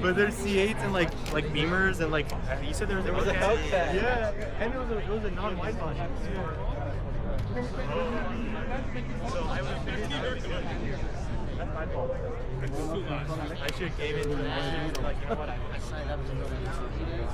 But there's C8s and like Beamers and like you said there was a Hellcat. Yeah, and it was a non-wide body. So I was that's my fault. I should have gave it to like what I signed up to. There's no career.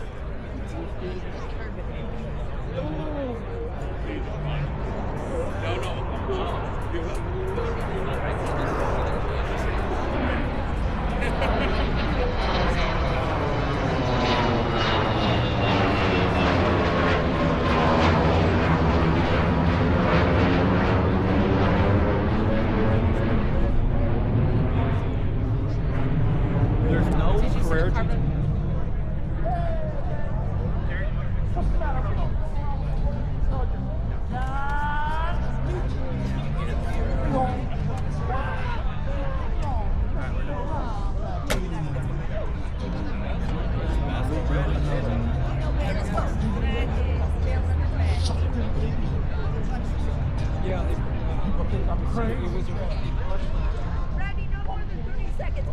Randy, no more than 30 seconds.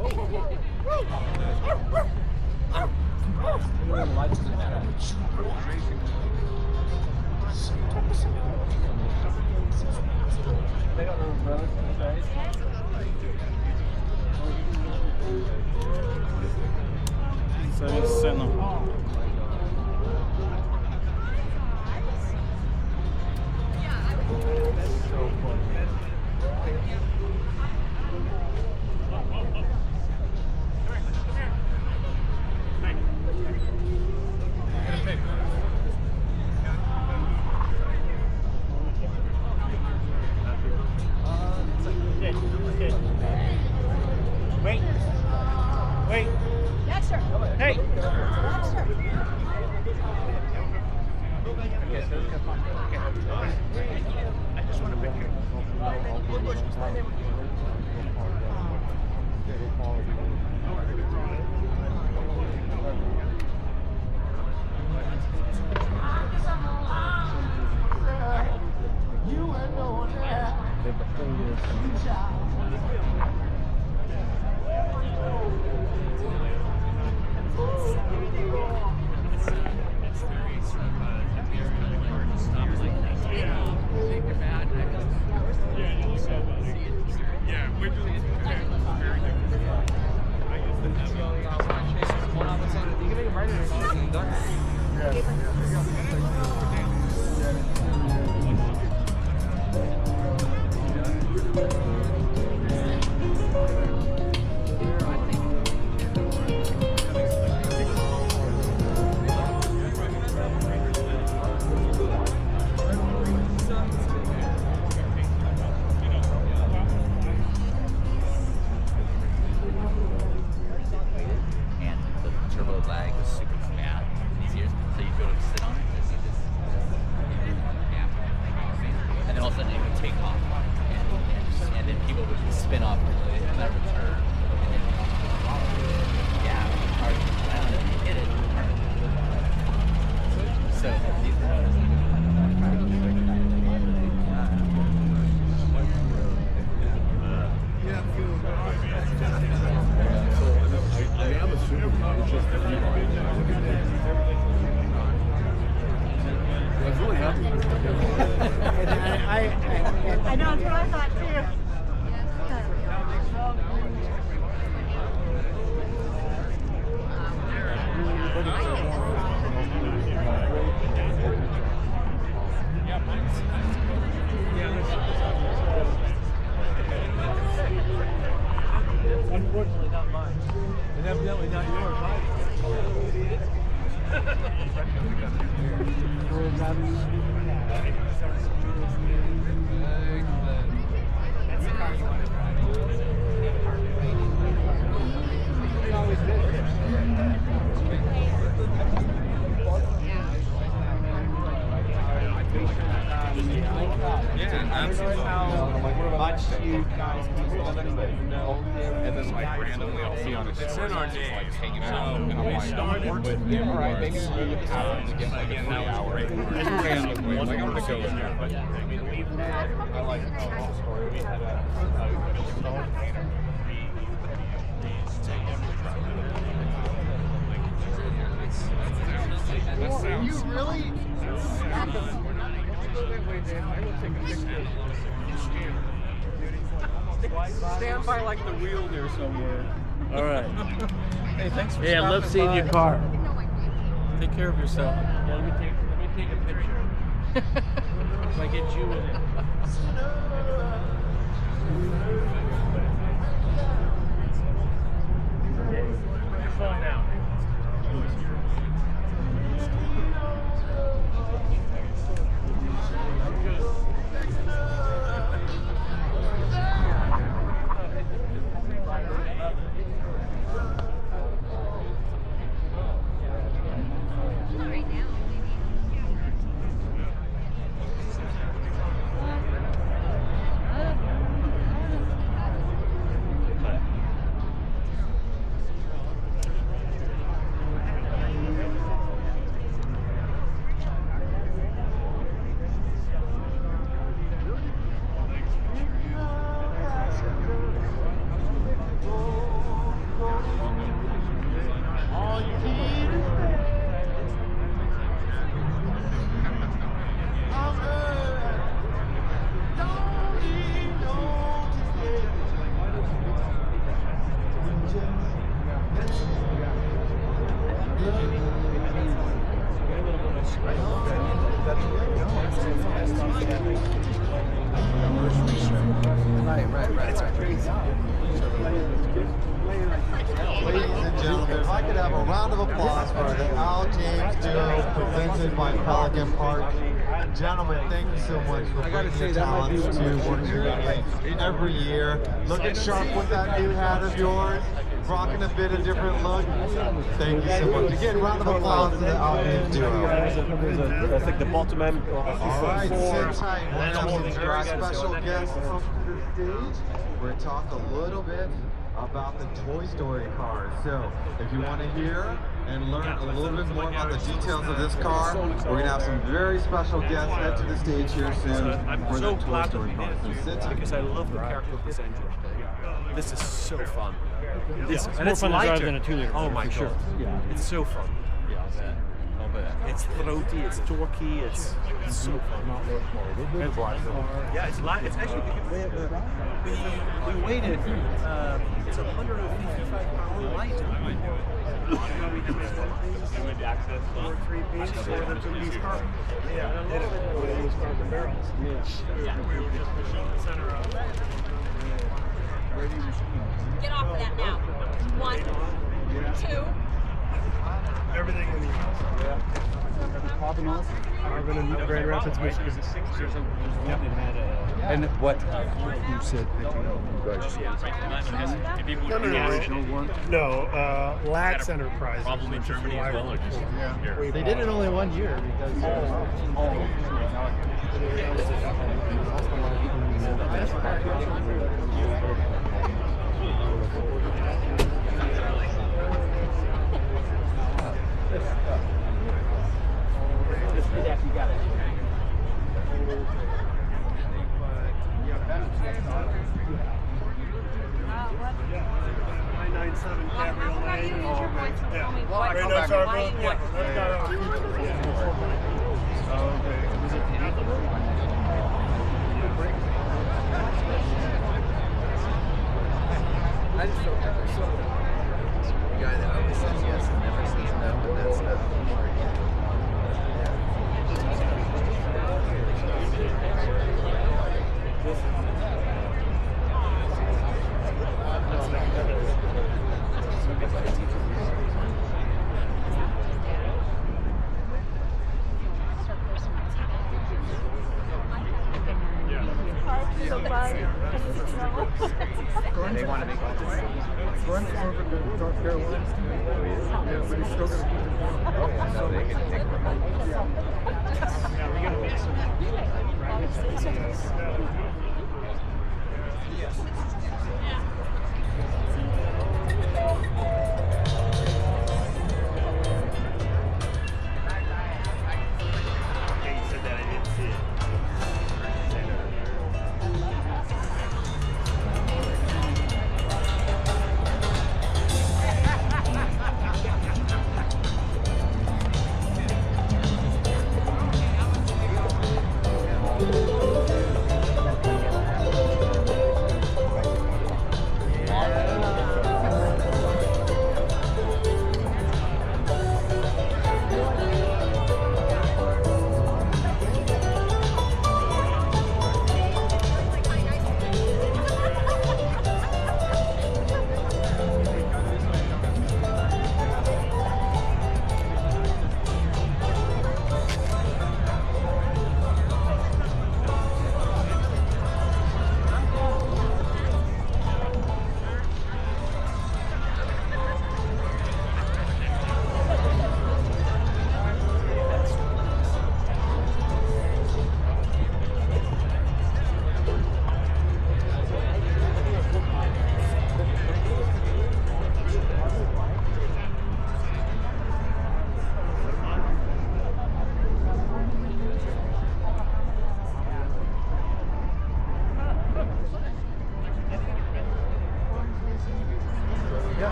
Wait. Yes, sir. Hey. Yes, sir. I just want a picture. I know, that's what I thought too. absolutely. How much you guys know, and then like randomly I'll see on a show. It's in our name. Like hanging out, and I'm like, all right, maybe we have to get like a 3-hour. Just randomly, like I'm gonna go in there. But I mean, we've had, I like the whole story. We had a You really? Stand by like the wheel there somewhere. All right. Hey, thanks for Yeah, I love seeing your car. Take care of yourself. Yeah, let me take a picture. If I get you in it. Your phone now. Right. Ladies and gentlemen, if I could have a round of applause for the Al James duo presented by Pelican Park. Gentlemen, thank you so much for bringing your talents to Werks Reunion every year. Looking sharp with that new hat of yours. Rocking a bit of different look. Thank you so much. Again, round of applause to the Al James duo. That's like the bottom end. All right, sit tight. We're going to have some very special guests come to the stage. We're going to talk a little bit about the Toy Story cars. So, if you want to hear and learn a little bit more about the details of this car, we're going to have some very special guests head to the stage here soon for the Toy Story cars. So sit tight. Because I love the character of this engine. This is so fun. This, it's and more it's fun to drive lighter than a 2-liter. Oh my god. Sure. Yeah. It's so fun. Yeah, I'll bet. It's throaty, it's torquey, it's so fun. Yeah, it's light. It's actually, we weighed it, it's 155 pounds lighter. Access for 3-piece or the 2-piece car. Yeah, I did it when it was Parker barrels. Yeah. We were just pushing the center up. Get off of that now. 1, 2. Everything in the Carbon in Grand Rapids, Michigan. And what you said that The original one? No, Latz Enterprises. Problem in Germany as well, or just here? They did it only 1 year because I just don't have this guy that always says yes and never says no, and that's not. They want to make all this. North Carolina. Yeah, but he's still going to keep it. Oh yeah, no, they can take remote. Yeah, we got to make some.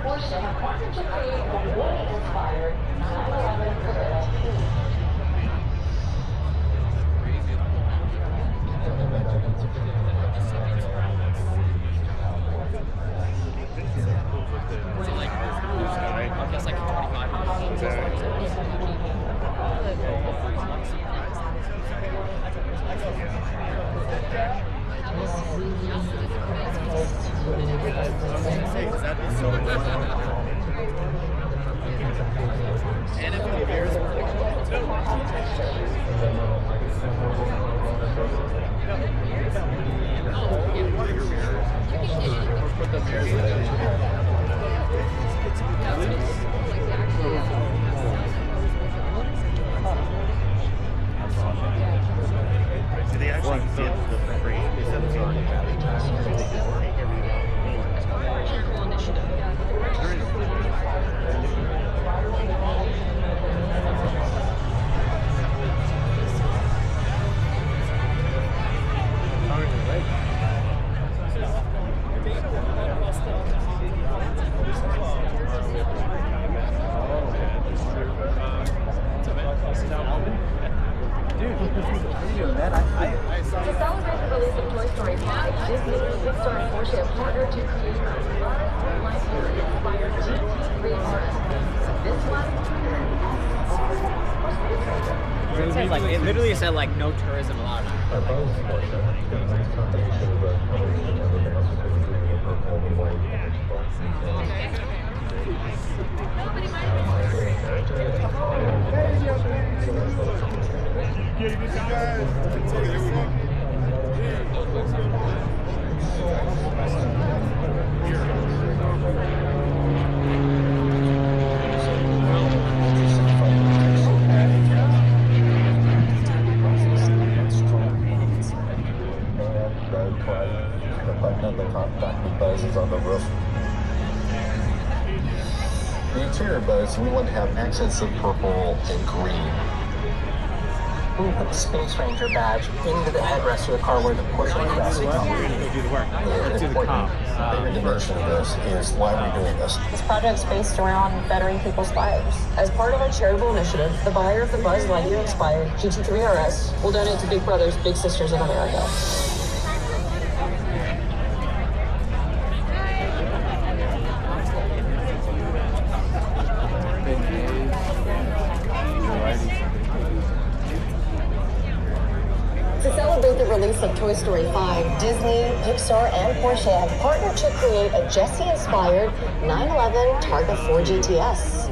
Porsche have partnered to create a wood-inspired 911 Carrera coupe. I guess like 25 And if the beers put the beers do they actually give the free? They said it's already doing that. I To celebrate the release of Toy Story 5, Disney, Pixar, and Porsche have partnered to create a life inspired GT3 RS. This one It says like it literally said like no tourism allowed. On the roof. The interior buzz, we want to have accents of purple and green. We put the Space Ranger badge into the headrest of the car where the Porsche Classic comes. do the work. The Do the comp. bigger dimension of this is why we're doing this. This project's based around bettering people's lives. As part of our charitable initiative, the buyer of the Buzz Lightyear inspired GT3 RS will donate to Big Brothers Big Sisters of America. To celebrate the release of Toy Story 5, Disney, Pixar, and Porsche have partnered to create a Jessie-inspired 911 Targa 4 GTS.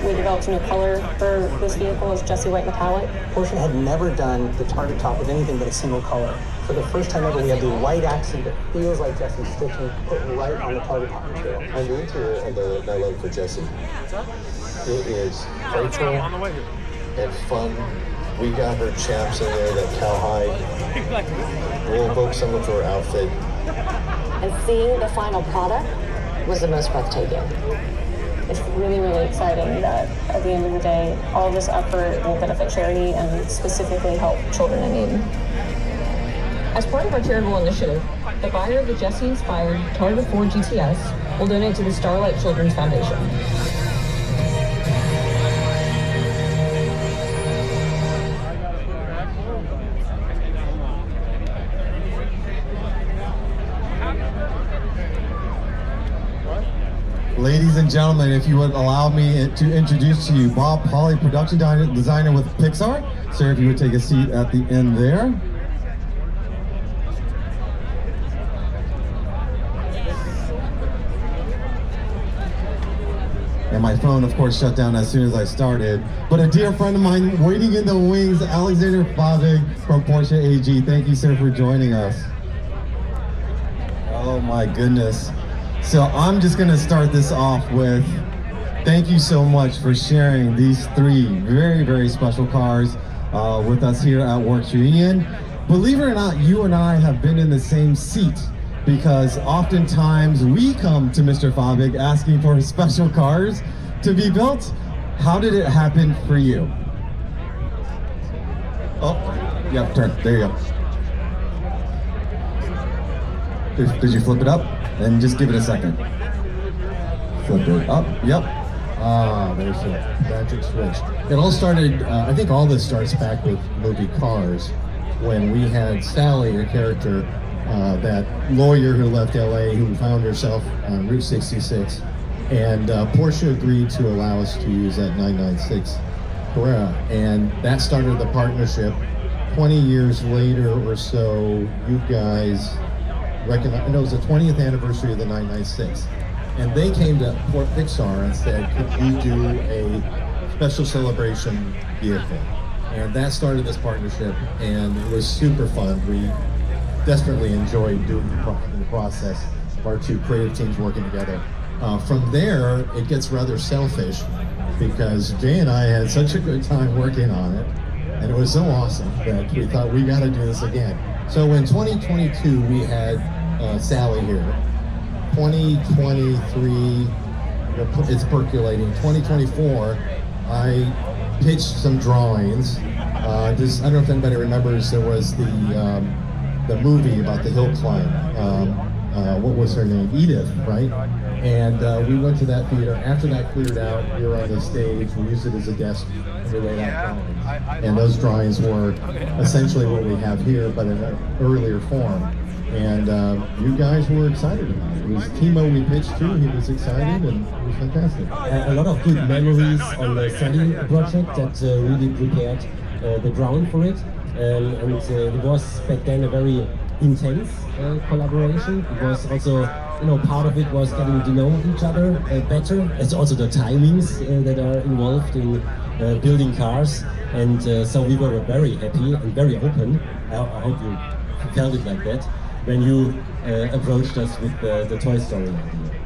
We developed a new color for this vehicle as Jessie White Metallic. Porsche had never done the target top with anything but a single color. For the first time ever, we have the white accent that feels like Jessie stitching put right on the target top material. On the interior of the 911 for Jessie, it is playful and fun. We got her chaps in there, that cowhide. We'll evoke some of her outfit. And seeing the final product was the most breathtaking. It's really, really exciting that at the end of the day, all this effort will benefit charity and specifically help children in need. As part of our charitable initiative, the buyer of the Jessie-inspired Targa 4 GTS will donate to the Starlight Children's Foundation. Ladies and gentlemen, if you would allow me to introduce to you Bob Polly, production designer with Pixar. Sir, if you would take a seat at the end there. And my phone, of course, shut down as soon as I started. But a dear friend of mine waiting in the wings, Alexander Favig from Porsche AG. Thank you, sir, for joining us. Oh my goodness. So I'm just gonna start this off with, thank you so much for sharing these three very, very special cars with us here at Werks Reunion. Believe it or not, you and I have been in the same seat because oftentimes we come to Mr. Favig asking for special cars to be built. How did it happen for you? Oh, yep, turn, there you go. Did you flip it up? And just give it a second. Flip it up, yep. Ah, there's a magic switch. It all started, I think all this starts back with movie Cars, when we had Sally, a character, that lawyer who left LA, who found herself on Route 66, and Porsche agreed to allow us to use that 996 Carrera, and that started the partnership. 20 years later or so, you guys recognized, it was the 20th anniversary of the 996, and they came to Pixar and said, could you do a special celebration vehicle? And that started this partnership, and it was super fun. We desperately enjoyed doing the process of our two creative teams working together. From there, it gets rather selfish because Jay and I had such a good time working on it, and it was so awesome that we thought we got to do this again. So in 2022, we had Sally here. 2023, it's percolating. 2024, I pitched some drawings. I don't know if anybody remembers, there was the movie about the hill climb. What was her name? Edith, right? And we went to that theater. After that cleared out, we were on the stage. We used it as a desk. We laid out drawings. And those drawings were essentially what we have here, but in an earlier form. And you guys were excited about it. It was Timo we pitched to. He was excited, and it was fantastic. A lot of good memories on the study project that really prepared the ground for it. And it was back then a very intense collaboration. It was also, part of it was getting to know each other better. It's also the timings that are involved in building cars. And so we were very happy and very open. I hope you felt it like that when you approached us with the Toy Story idea.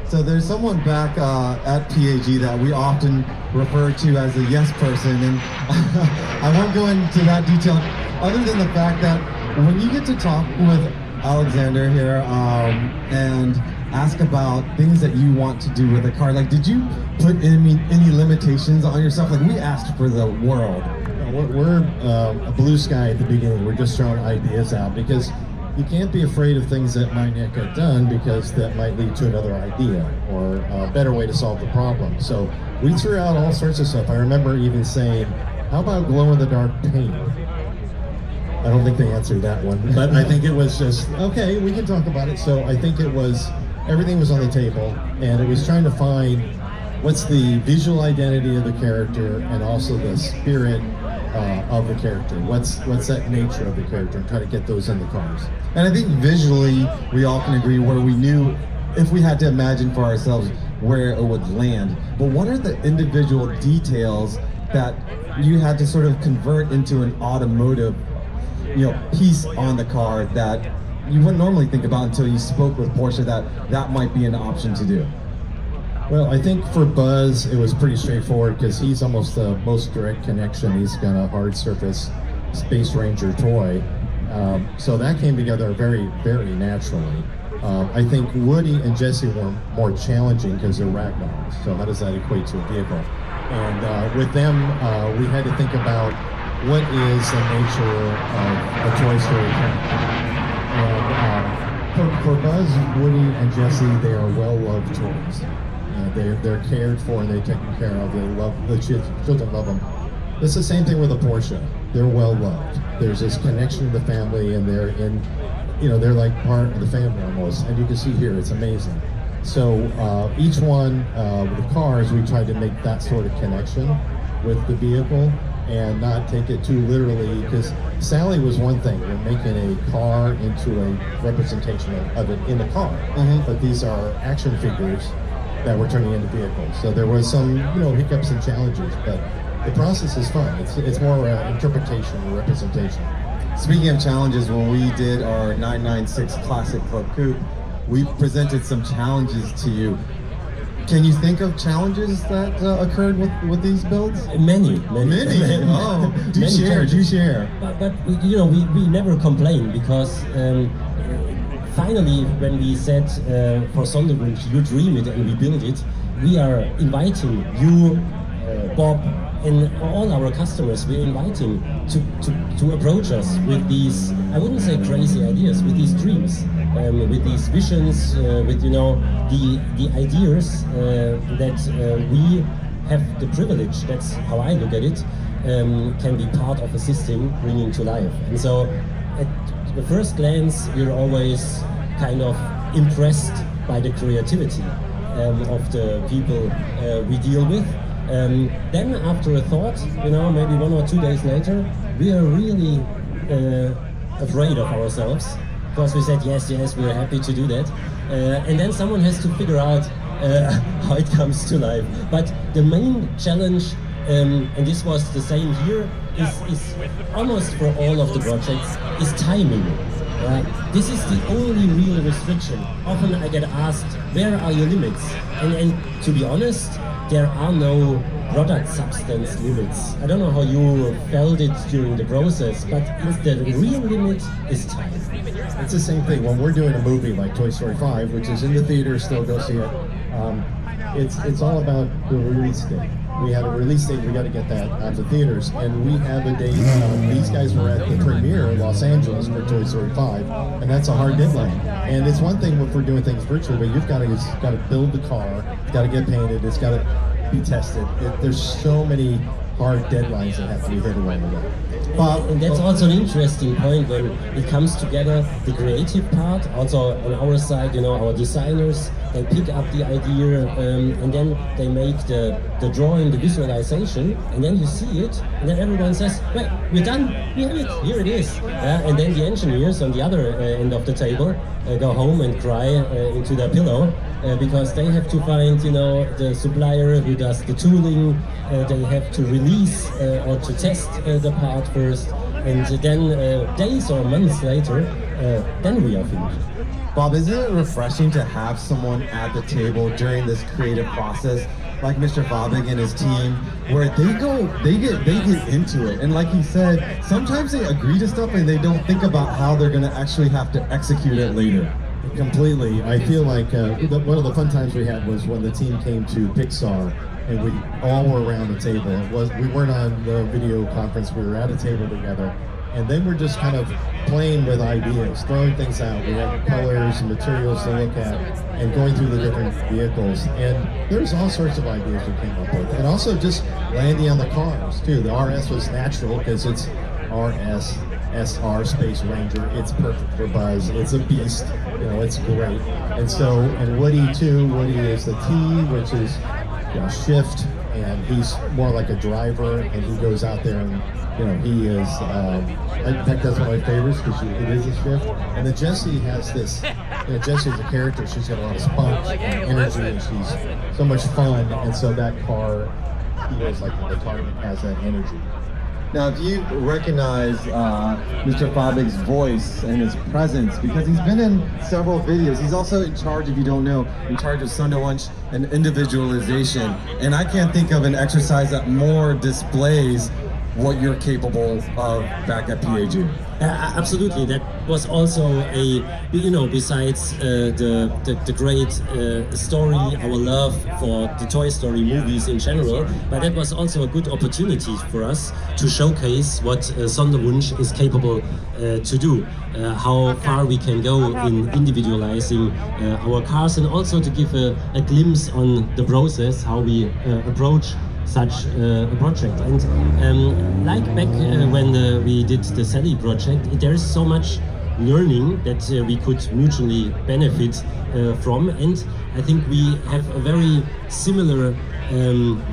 So there's someone back at PAG that we often refer to as a yes person, and I won't go into that detail other than the fact that when you get to talk with Alexander here and ask about things that you want to do with a car, like did you put any limitations on yourself? Like we asked for the world. We're a blue sky at the beginning. We're just throwing ideas out because you can't be afraid of things that might not get done because that might lead to another idea or a better way to solve the problem. So we threw out all sorts of stuff. I remember even saying, how about glow-in-the-dark paint? I don't think they answered that one, but I think it was just, okay, we can talk about it. So I think it was, everything was on the table, and it was trying to find what's the visual identity of the character and also the spirit of the character. What's that nature of the character, and try to get those in the cars. And I think visually, we all can agree where we knew if we had to imagine for ourselves where it would land. But what are the individual details that you had to sort of convert into an automotive, piece on the car that you wouldn't normally think about until you spoke with Porsche that might be an option to do? Well, I think for Buzz, it was pretty straightforward because he's almost the most direct connection. He's got a hard surface Space Ranger toy. So that came together very, very naturally. I think Woody and Jesse were more challenging because they're ragdolls. So how does that equate to a vehicle? And with them, we had to think about what is the nature of a Toy Story character. And for Buzz, Woody, and Jesse, they are well-loved toys. They're cared for and they're taken care of. They love the children love them. It's the same thing with a Porsche. They're well loved. There's this connection to the family, and they're in, they're like part of the family almost. And you can see here, it's amazing. So each one with the cars, we tried to make that sort of connection with the vehicle and not take it too literally, because Sally was one thing. We're making a car into a representation of it in the car, but these are action figures that we're turning into vehicles. So there was some, hiccups and challenges, but the process is fun. It's more interpretation or representation. Speaking of challenges, when we did our 996 Classic Club Coupe, we presented some challenges to you. Can you think of challenges that occurred with these builds? Many. Oh, do share. But we never complain because finally, when we said for Sonderwunsch, you dream it and we build it, we are inviting you, Bob, and all our customers, we're inviting to approach us with these, I wouldn't say crazy ideas, with these dreams, with these visions, with the ideas that we have the privilege, that's how I look at it, can be part of assisting, bringing to life. And so at the first glance, we're always kind of impressed by the creativity of the people we deal with. Then after a thought, maybe 1 or 2 days later, we are really afraid of ourselves because we said, yes, we're happy to do that. And then someone has to figure out how it comes to life. But the main challenge, and this was the same here, is almost for all of the projects, is timing. This is the only real restriction. Often I get asked, where are your limits? And to be honest, there are no product substance limits. I don't know how you felt it during the process, but the real limit is time. It's the same thing when we're doing a movie like Toy Story 5, which is in the theater, still go see it. It's all about the release date. we had a release date, we got to get that out to theaters. And we have a date, these guys were at the premiere in Los Angeles for Toy Story 5, and that's a hard deadline. And it's one thing if we're doing things virtually, but you've got to build the car, it's got to get painted, it's got to be tested. There's so many hard deadlines that have to be hit along the way. And that's also an interesting point when it comes together, the creative part, also on our side, you know, our designers, they pick up the idea and then they make the drawing, the visualization, and then you see it, and then everyone says, well, we're done, we have it, here it is. And then the engineers on the other end of the table go home and cry into their pillow because they have to find, you know, the supplier who does the tooling, they have to release or to test the part first, and then days or months later, then we are finished. Bob, isn't it refreshing to have someone at the table during this creative process, like Mr. Fabig and his team, where they get into it, and like he said, sometimes they agree to stuff and they don't think about how they're going to actually have to execute it later. Completely. I feel like one of the fun times we had was when the team came to Pixar and we all were around the table. We weren't on the video conference, we were at a table together. And then we're just kind of playing with ideas, throwing things out. We have colors and materials to look at and going through the different vehicles. And there's all sorts of ideas we came up with. And also just landing on the cars too. The RS was natural because it's RS, SR Space Ranger. It's perfect for Buzz. It's a beast. You know, it's great. And Woody too. Woody is the T, which is, you know, shift. And he's more like a driver, and he goes out there and, you know, he is, in fact, that's one of my favorites because it is a shift. And then Jessie has this, you know, Jessie's a character, she's got a lot of spunk and energy, and she's so much fun, and so that car feels like the target has that energy. Now, if you recognize Mr. Fabig's voice and his presence, because he's been in several videos, he's also in charge, if you don't know, in charge of Sunday Lunch and individualization. And I can't think of an exercise that more displays what you're capable of back at PAG. Absolutely, that was also a, you know, besides the great story, our love for the Toy Story movies in general, but that was also a good opportunity for us to showcase what Sonderwunsch is capable to do, how far we can go in individualizing our cars, and also to give a glimpse on the process, how we approach such a project. And like back when we did the Sally project, there is so much learning that we could mutually benefit from, and I think we have a very similar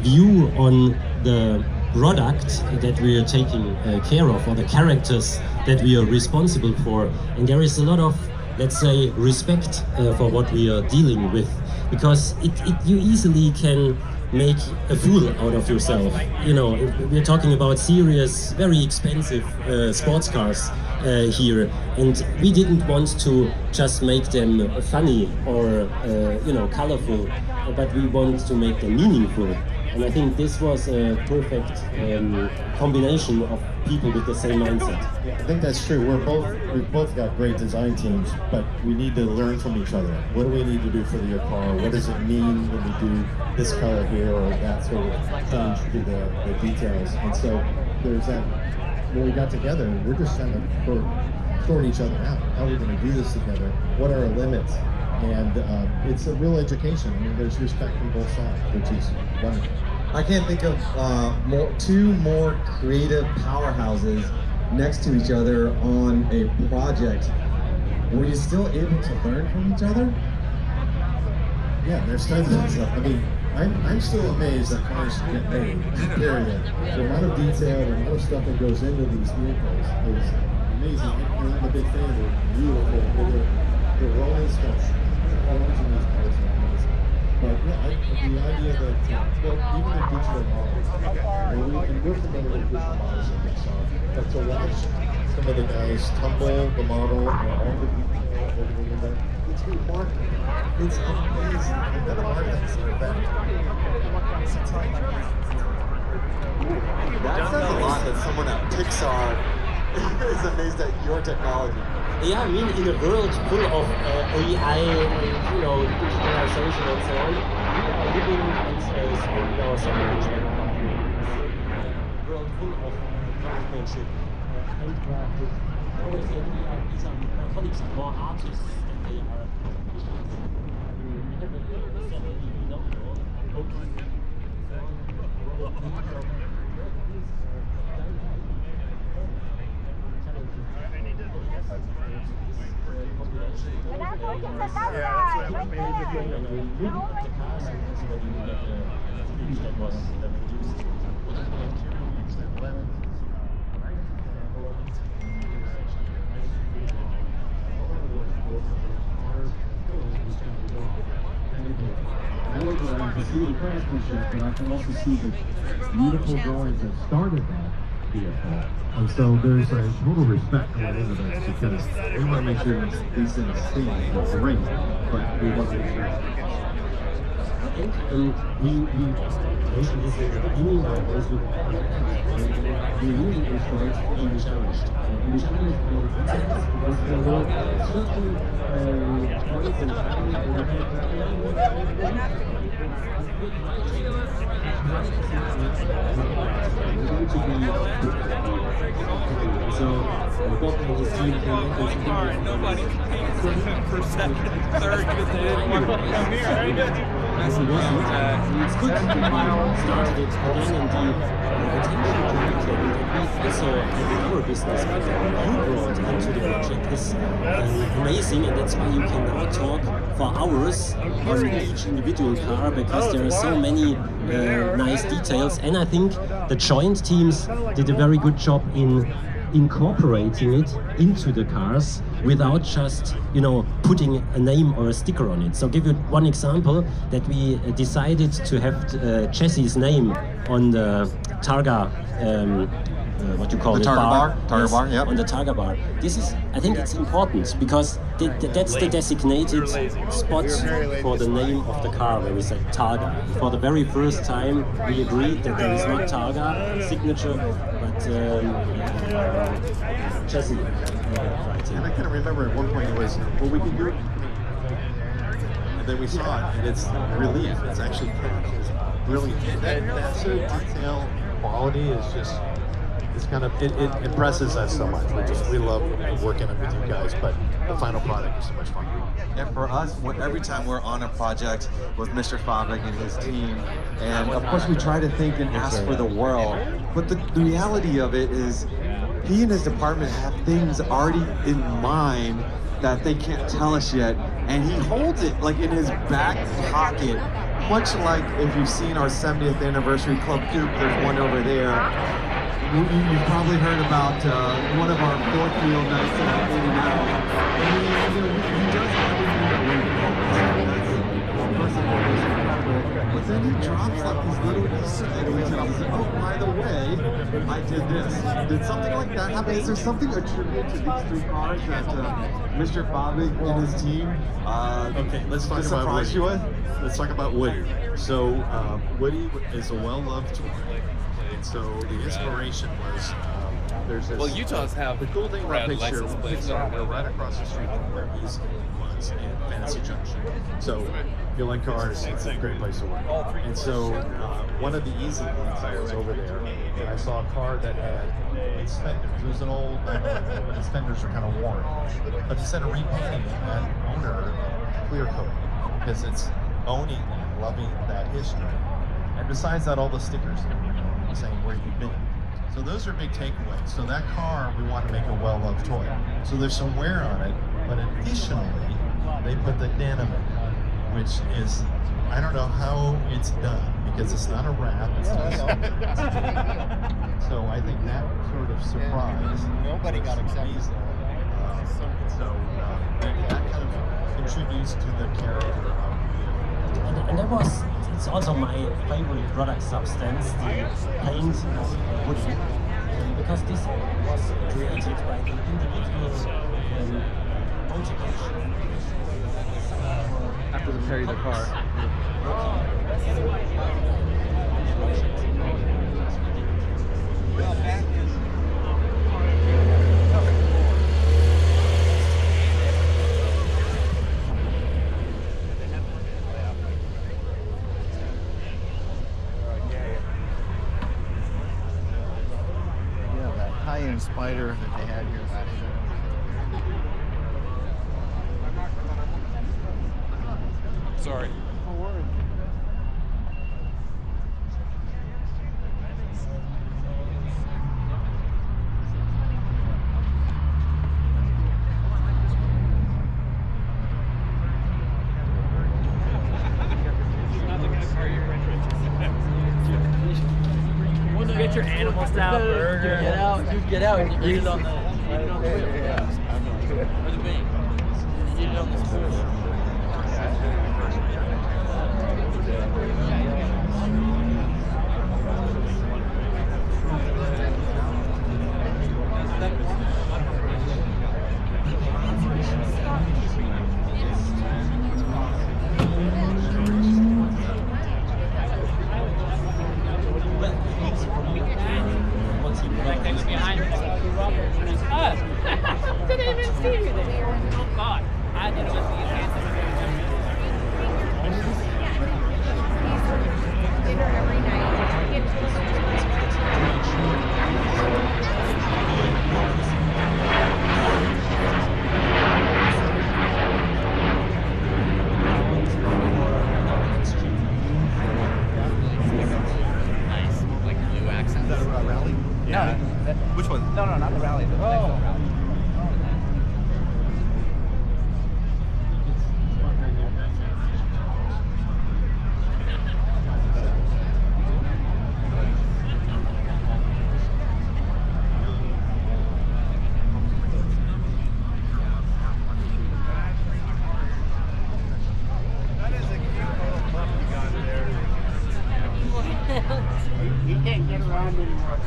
view on the product that we are taking care of, or the characters that we are responsible for, and there is a lot of, let's say, respect for what we are dealing with, because you easily can make a fool out of yourself. You know, we're talking about serious, very expensive sports cars here, and we didn't want to just make them funny or you know, colorful, but we want to make them meaningful. And I think this was a perfect combination of people with the same mindset. Yeah, I think that's true. We've both got great design teams, but we need to learn from each other. What do we need to do for your car? What does it mean when we do this color here or that sort of change to the details? And so there's that, when we got together, we're just trying to sort each other out. How are we going to do this together? What are our limits? And it's a real education. I mean, there's respect from both sides, which is wonderful. I can't think of two more creative powerhouses next to each other on a project. Were you still able to learn from each other? Yeah, there's tons of stuff. I mean, I'm still amazed that cars get made, period. The amount of detail, the amount of stuff that goes into these vehicles is amazing. And I'm a big fan of it. Beautiful. They're rolling stuff. But yeah, the idea that, well, even the digital models, and we're familiar with digital models in Pixar, but to watch some of the guys tumble the model, all the detail, everything in that, it's remarkable. It's amazing. And then the marketing's back. That says a lot that someone at Pixar is amazed at your technology. Yeah, I mean, in a world full of AI and, you know, digitalization and so on, we are living and spending our summer full of craftsmanship, handcrafted. Always say these are my colleagues are more artists than they are. We have a set that was produced. I can see the craftsmanship, but I can also see the beautiful drawings that started that vehicle. And so there's a total respect going into this because we want to make sure these things stay great, but we want to make sure. We mentioned this in the beginning, but also we really enjoyed being challenged. Being challenged by the concepts because there were certain points in time Nobody for second, third, because they didn't want to come here. It's good that we started it again in the attention to detail that we also in our business you brought into the project is amazing, and that's why you can now talk for hours on each individual car because there are so many nice details, and I think the joint teams did a very good job in incorporating it into the cars without just, you know, putting a name or a sticker on it. So I'll give you one example that we decided to have Jesse's name on the Targa, what you call the it, Targa bar. Targa bar, yep. On the Targa bar. This is, I think it's important because that's the designated spot for the name of the car where we said Targa. For the very first time we agreed that there is not Targa signature, but Jesse. And I kind of remember at one point it was, well, we can do it. And then we saw it, and it's relief. It's actually really, that sort of detail quality is just, it's kind of, it impresses us so much. We love working with you guys, but the final product is so much fun. And for us, every time we're on a project with Mr. Fabig and his team, and of course we try to think and ask for the world, but the reality of it is he and his department have things already in mind that they can't tell us yet, and he holds it like in his back pocket, much like if you've seen our 70th anniversary Club Coupe, there's one over there. You've probably heard about one of our fourth wheel nights in 89. He does everything that we but then he drops like these little Easter eggs. Oh, by the way, I did this. Did something like that happen? Is there something attributed to these three cars that Mr. Fabig and his team okay, let's talk about surprised you with? Let's talk about Woody. So Woody is a well-loved toy. And so the inspiration was there's this. Well, Utah's have the cool thing about red Picture license plates. we're right across the street from where East was in Fantasy Junction. So if you like cars, it's a great place to work. And so one of the easy ones, I was over there and I saw a car that had its fenders. It was an old, its fenders were kind of worn. But instead of repainting it, that owner clear coat because it's owning and loving that history. And besides that, all the stickers saying where you've been. So those are big takeaways. So that car, we want to make a well-loved toy. So there's some wear on it, but additionally, they put the denim in, which is, I don't know how it's done, because it's not a wrap, it's not something. So I think that sort of surprise. Nobody got excited. That kind of contributes to the character of And that was, it's also my favorite product substance, the paint wood, because this was created by the individual motivation. After the Perry the car. giant spider that they had here last year. Sorry. Don't worry. You get your animal style burger. Get out, you get out and you eat it on the grill. Yeah. Or the bank. You eat it on the spoon. Didn't even see you there. Oh God, I didn't even see you Dinner every night. nice, like blue accents. Is that a rally? Yeah. No, Which one? no, not the rally. The next rally. You can't get around anymore.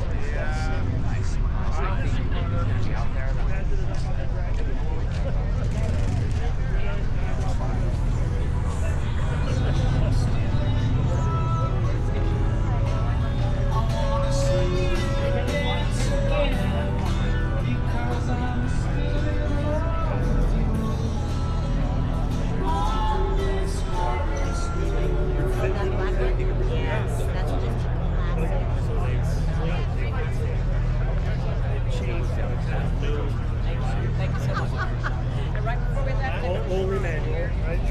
Yes, that's just Thank you so much. And right before we left, Only manual, right?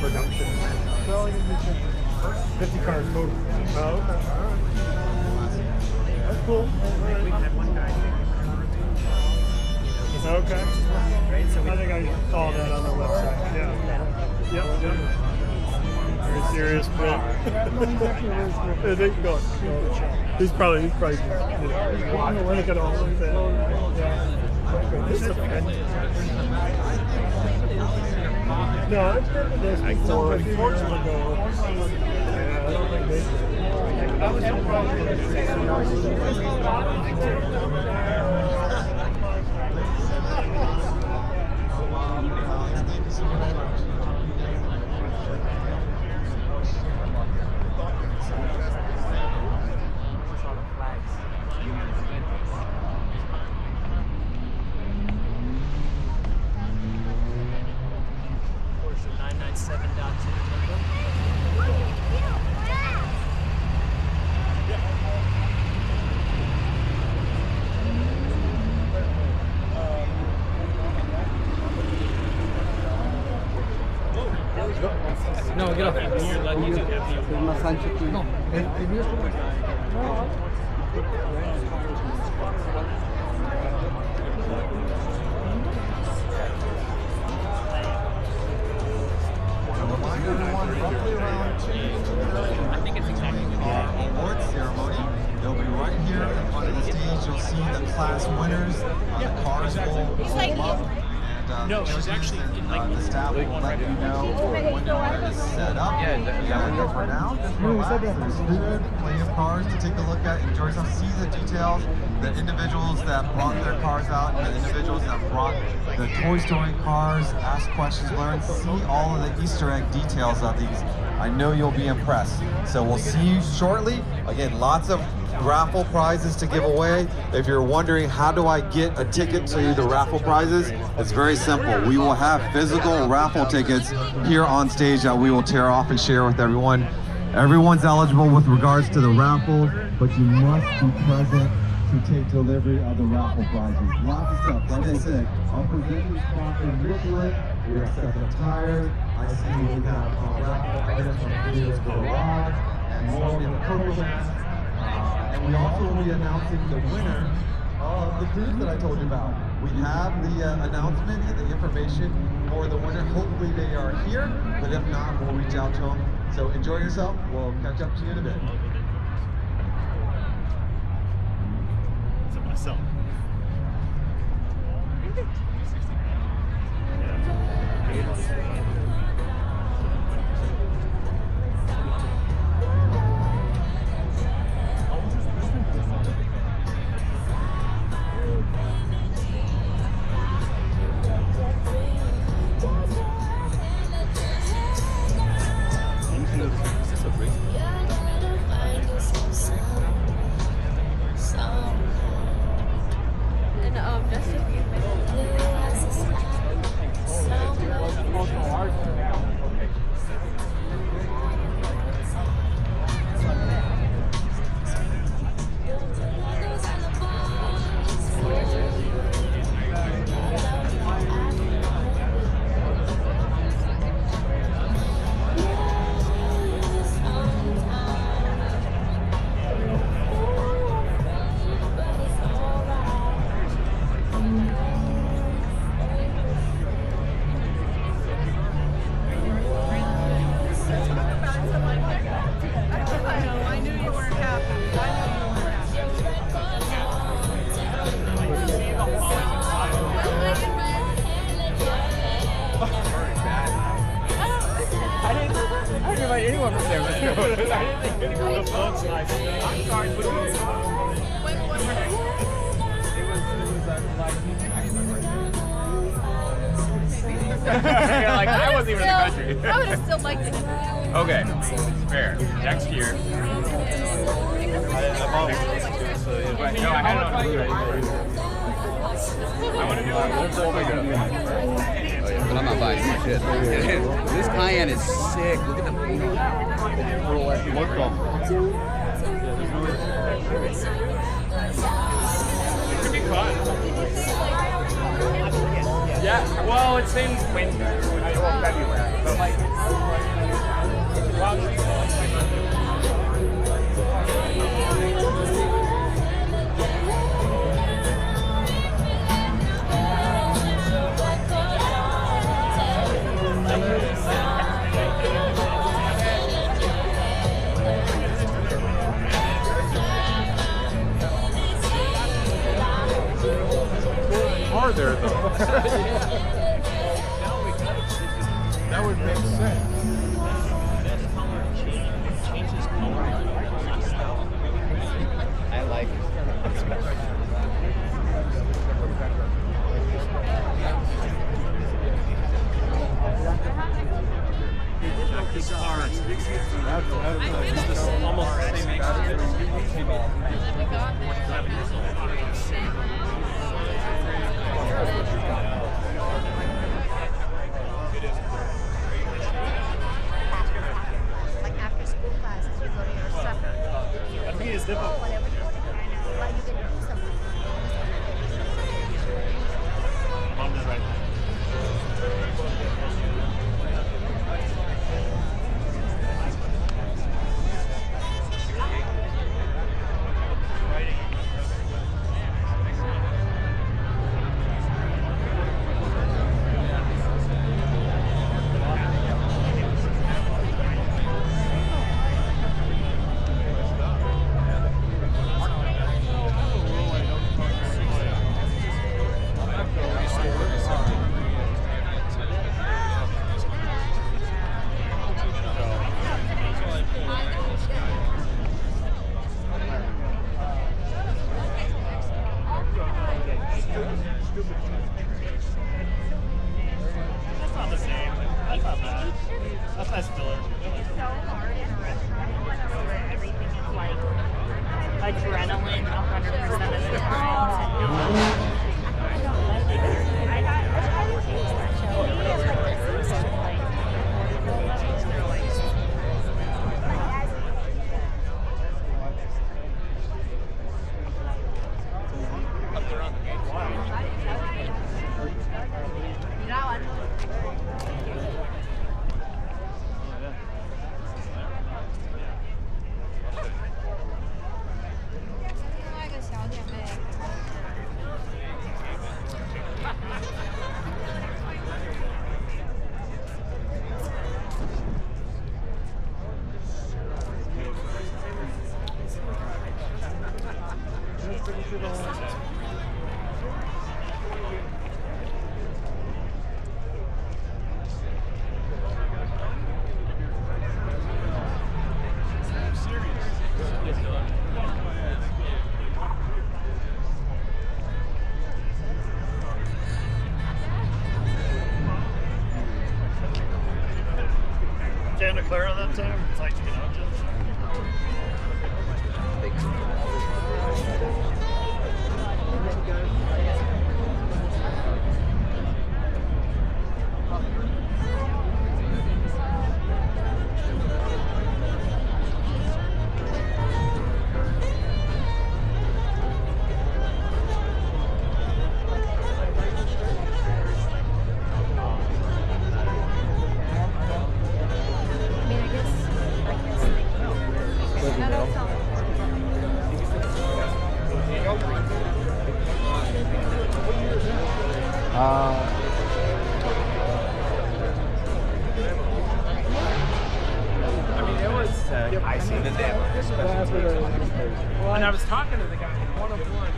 Production. 50 cars total. Oh, okay. All right. That's cool. We had one guy. Okay. I think I saw that on the website. Yeah. Yep. Very serious, bro. Yeah, they can go. He's probably, you know, look at all of that. Yeah. This is no, I've heard of this before a few years ago. Yeah, I don't think they I was surprised Porsche 997.2. No, get off. I think it's exactly Award ceremony. They'll be right here in front of the stage. You'll see the class winners. The cars will roll up. And No, she's actually in, like, the staff will let you know when the order is set up. And for now, just relax. There's food, plenty of cars to take a look at. Enjoy yourself. See the details. The individuals that brought their cars out, and the individuals that brought the Toy Story cars, ask questions, learn, see all of the Easter egg details of these. I know you'll be impressed. So we'll see you shortly. Again, lots of raffle prizes to give away. If you're wondering how do I get a ticket to the raffle prizes, it's very simple. We will have physical raffle tickets here on stage that we will tear off and share with everyone. Everyone's eligible with regards to the raffles, but you must be present to take delivery of the raffle prizes. Lots of stuff. Like I said, I'll present these properly visually. We have stuff of tires. I see we have raffle items from Video's Garage and more in the purple mask. And we also will be announcing the winner of the cruise that I told you about. We have the announcement and the information for the winner. Hopefully they are here, but if not, we'll reach out to them. So enjoy yourself. We'll catch up to you in a bit. So. Anyone from there? I'm sorry, but like I wasn't even in the country. I would have still liked it. Okay, fair. Next year. No, I had it on Blu-ray. I want to do But I'm not buying this shit. This Cayenne is sick. Look at the paint on it. It could be fun. Yeah, well, it's in winter. Well, February. But like, are there though? That would make sense. I like it. This car is almost the same age as this. Like after school classes, you go to your supper. I think it's different. Whatever you want to do. But you can do something. Mom is right. Santa Clara that time? It's like, you know, I see the demo. well, and I was talking to the guy in 101.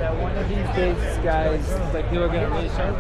Yeah, one of these days, guys, like people are gonna really start.